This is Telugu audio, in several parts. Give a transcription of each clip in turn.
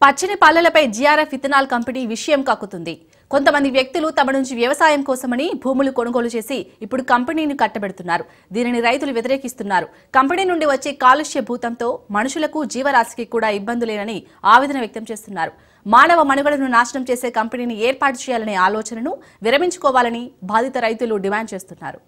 పచ్చని పాలలపై జీఆర్ఎఫ్ ఇథనాల్ కంపెనీ విషయం కక్కుతుంది. కొంతమంది వ్యక్తులు తమ నుంచి వ్యవసాయం కోసమని భూములు కొనుగోలు చేసి ఇప్పుడు కంపెనీని కట్టబెడుతున్నారు. దీనిని రైతులు వ్యతిరేకిస్తున్నారు. కంపెనీ నుండి వచ్చే కాలుష్య భూతంతో మనుషులకు జీవరాశికి కూడా ఇబ్బందులేనని ఆవేదన వ్యక్తం చేస్తున్నారు. మానవ మనుగడను నాశనం చేసే కంపెనీని ఏర్పాటు చేయాలనే ఆలోచనను విరమించుకోవాలని బాధిత రైతులు డిమాండ్ చేస్తున్నారు.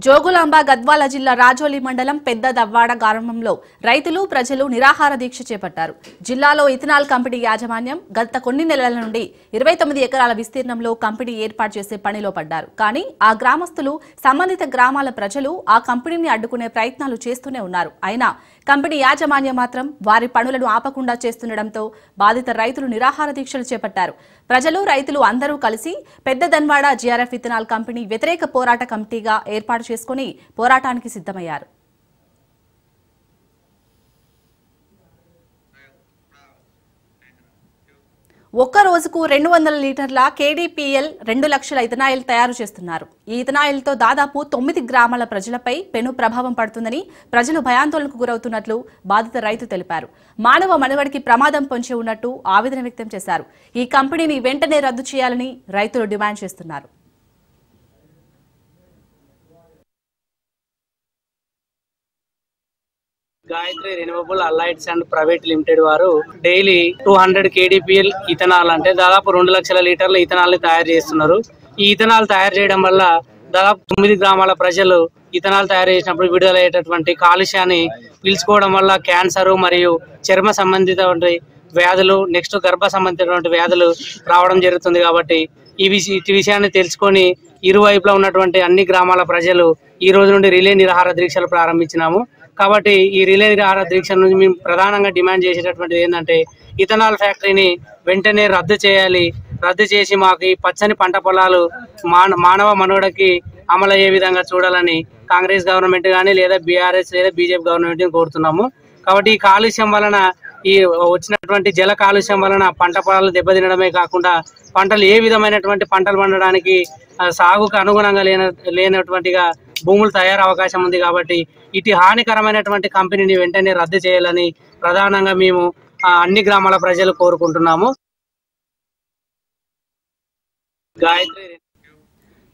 జోగులాంబ గద్వాల జిల్లా రాజోలి మండలం పెద్ద దవ్వాడ గ్రామంలో రైతులు ప్రజలు నిరాహార దీక్ష చేపట్టారు. జిల్లాలో ఇథనాల్ కంపెనీ యాజమాన్యం గత కొన్ని నెలల నుండి 29 ఎకరాల విస్తీర్ణంలో కంపెనీ ఏర్పాటు చేసే పనిలో పడ్డారు. కానీ ఆ గ్రామస్తులు సంబంధిత గ్రామాల ప్రజలు ఆ కంపెనీని అడ్డుకునే ప్రయత్నాలు చేస్తూనే ఉన్నారు. అయినా కంపెనీ యాజమాన్యం మాత్రం వారి పనులను ఆపకుండా చేస్తుండటంతో బాధిత రైతులు నిరాహార దీక్షలు చేపట్టారు. ప్రజలు రైతులు అందరూ కలిసి పెద్ద దన్వాడ జీఆర్ఎఫ్ ఇథనాల్ కంపెనీ వ్యతిరేక పోరాట కమిటీగా ఏర్పాటు చేసుకుని పోరాటానికి సిద్ధమయ్యారు. ఒక్క రోజుకు 200 లీటర్ల కేడీపీఎల్ 2 లక్షల ఇథనాయిల్ తయారు చేస్తున్నారు. ఈ ఇథనాయిల్తో దాదాపు 9 గ్రామాల ప్రజలపై పెను ప్రభావం పడుతుందని ప్రజలు భయాందోళనకు గురవుతున్నట్లు బాధిత రైతు తెలిపారు. మానవ మనుగడకి ప్రమాదం పొంచి ఉన్నట్టు ఆవేదన వ్యక్తం చేశారు. ఈ కంపెనీని వెంటనే రద్దు చేయాలని రైతులు డిమాండ్ చేస్తున్నారు. Gayatri renewable allieds and private limited వారు డైలీ 200 KDPL ఇథనాల్ అంటే దాదాపు 2 లక్షల లీటర్ల ఇథనాల్ ని తయారు చేస్తున్నారు. ఈ ఇథనాల్ తయారు చేయడం వల్ల దాదాపు 9 గ్రామాల ప్రజలు ఇథనాల్ తయారు చేసినప్పుడు విడుదలయ్యేటటువంటి కాలుష్యాన్ని పీల్చుకోవడం వల్ల క్యాన్సర్ మరియు చర్మ సంబంధిత వ్యాధులు నెక్స్ట్ గర్భ సంబంధించినటువంటి వ్యాధులు రావడం జరుగుతుంది. కాబట్టి ఈ విషయాన్ని తెలుసుకొని ఇరువైపులా ఉన్నటువంటి అన్ని గ్రామాల ప్రజలు ఈ రోజు నుండి రిలే నిరాహార దీక్షలు ప్రారంభించినాము. కాబట్టి ఈ రిలే నిరాహార దీక్ష నుంచి మేము ప్రధానంగా డిమాండ్ చేసేటటువంటిది ఏంటంటే ఇథనాల్ ఫ్యాక్టరీని వెంటనే రద్దు చేయాలి. రద్దు చేసి మాకు ఈ పచ్చని పంట పొలాలు మానవ మనుగడకి అమలయ్యే విధంగా చూడాలని కాంగ్రెస్ గవర్నమెంట్ కానీ లేదా బీఆర్ఎస్ లేదా బీజేపీ గవర్నమెంట్ కోరుతున్నాము. కాబట్టి ఈ కాలుష్యం వలన ఈ వచ్చినటువంటి జల కాలుష్యం వలన పంట పొలాలు దెబ్బతినడమే కాకుండా పంటలు ఏ విధమైనటువంటి పంటలు పండడానికి సాగుకు అనుగుణంగా లేనటువంటిగా భూములు తయారు అవకాశం ఉంది. కాబట్టి ఇటు హానికరమైనటువంటి కంపెనీని వెంటనే రద్దు చేయాలని ప్రధానంగా మేము అన్ని గ్రామాల ప్రజలు కోరుకుంటున్నాము. గాయత్రి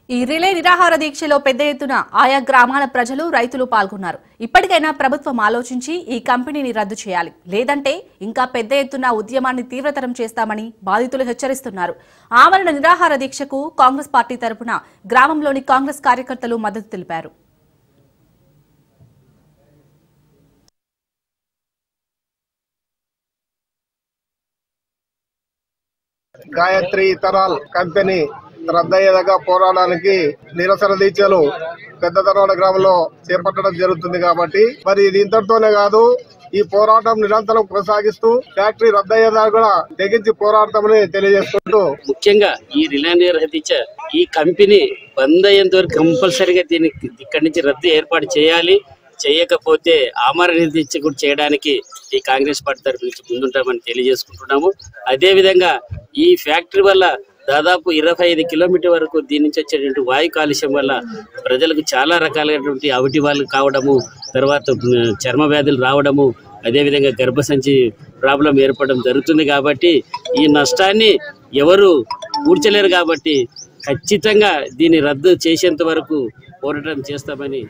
ఈ రిలే నిరాహార దీక్షలో పెద్ద ఎత్తున ఆయా గ్రామాల ప్రజలు రైతులు పాల్గొన్నారు. ఇప్పటికైనా ప్రభుత్వం ఆలోచించి ఈ కంపెనీని రద్దు చేయాలి, లేదంటే ఇంకా పెద్ద ఎత్తున ఉద్యమాన్ని తీవ్రతరం చేస్తామని బాధితులు హెచ్చరిస్తున్నారు. ఆమరణ నిరాహార దీక్షకు కాంగ్రెస్ పార్టీ తరపున గ్రామంలోని కాంగ్రెస్ కార్యకర్తలు మద్దతు తెలిపారు. గాయత్రి ఇథనాల్ కంపెనీ రద్దయ్యేదాకా పోరాడానికి నిరసన దీక్షలు పెద్ద దర్వాడ గ్రామంలో చేపట్టడం జరుగుతుంది. కాబట్టి మరి ఇది ఇంతటితోనే కాదు, ఈ పోరాటం నిరంతరం కొనసాగిస్తూ ఫ్యాక్టరీ రద్దయ్యేదాకా కూడా తెగించి పోరాడతామని తెలియజేసుకుంటూ ముఖ్యంగా ఈ రిలే నిరాహార దీక్ష ఈ కంపెనీ బంద్ అయ్యేంత వరకు కంపల్సరీగా దీన్ని ఇక్కడి నుంచి రద్దు ఏర్పాటు చేయాలి. చేయకపోతే ఆమరణ దీక్ష కూడా చేయడానికి ఈ కాంగ్రెస్ పార్టీ తరఫు నుంచి ముందుంటామని తెలియజేసుకుంటున్నాము. అదేవిధంగా ఈ ఫ్యాక్టరీ వల్ల దాదాపు 25 కిలోమీటర్ వరకు దీని నుంచి వచ్చేటువంటి వాయు కాలుష్యం వల్ల ప్రజలకు చాలా రకాలైనటువంటి అవిటి వాళ్ళు కావడము, తర్వాత చర్మ వ్యాధులు రావడము, అదేవిధంగా గర్భసంచి ప్రాబ్లం ఏర్పడడం జరుగుతుంది. కాబట్టి ఈ నష్టాన్ని ఎవరు పూడ్చలేరు. కాబట్టి ఖచ్చితంగా దీన్ని రద్దు చేసేంత వరకు పోరాటం చేస్తామని